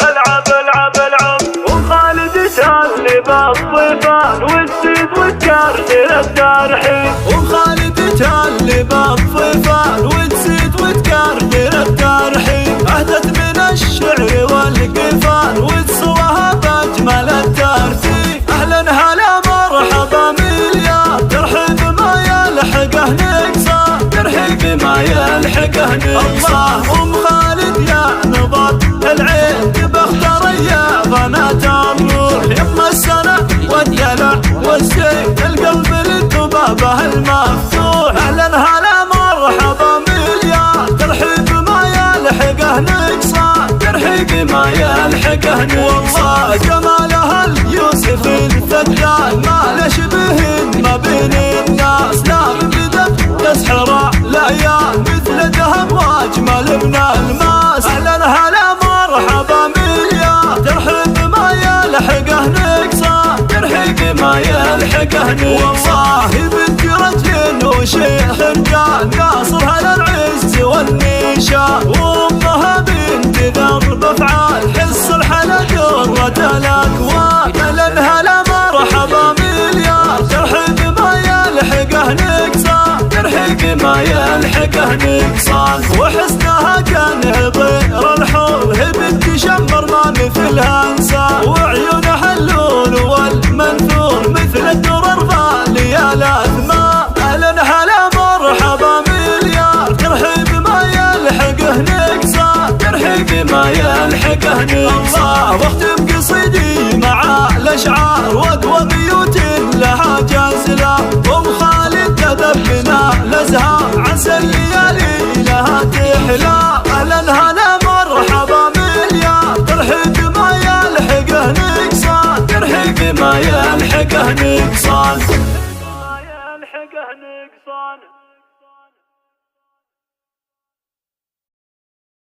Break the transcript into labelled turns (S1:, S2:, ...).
S1: العب العب العب. وخالد تالي بالطيفان والزيد والكردل الترحيب.
S2: وخالد تالي بالطيفان والزيد والكردل الترحيب. اهدت من الشعر والقفان وتصوها باجمل الترتيب. اهلا هلا مرحبا مليار ترحيب ما يلحقه نقصان. ترحيب ما يلحقه نقصان. ام خالد يا نظر العين بختار يا بنات النور. يم السنة والدلع والزين القلب للذبابة المفتوح. اهلا هلا مرحبا مليار ترحيب ما يلحقه نقصان. ترحيب ما يلحقه نقصان. والله جمالها اليوسف الفتان ما لشبه ما بين الناس. لا بدت تسحر الايام مثل ذهب واجمل من الماس. اهلا هلا مرحبا مليار ترحيب ما يلحقه نقصان. ترحيب ما يلحقه نقصان. والله بنت رجل وشيخ كان ناصرها للعز والنشان. وامها بنت ذرب افعال حس الحلا قرة الاكوان. اهلا هلا مرحبا مليار ترحيب ما يلحقه نقصان. ترحيب ما يلحقه نقصان. وحسنها كان غير الحور هي بنت شمر ما مثلها انسان. وعيونها اللول والمنثور مثل الدرر غالية الاثمان. اهلا هلا مرحبا مليار ترحيب ما يلحقه نقصان. ترحيب ما يلحقه نقصان. واختم قصيدي مع الاشعار وادوى بيوت لها جازله. ام خالد تذبنا الازهار عسى الليالي لها تحلى. اهلا هلا مرحبا مليار ترحيب ما يلحقه نقصان. ترحيب ما يلحقه نقصان.
S1: ما يلحقه نقصان.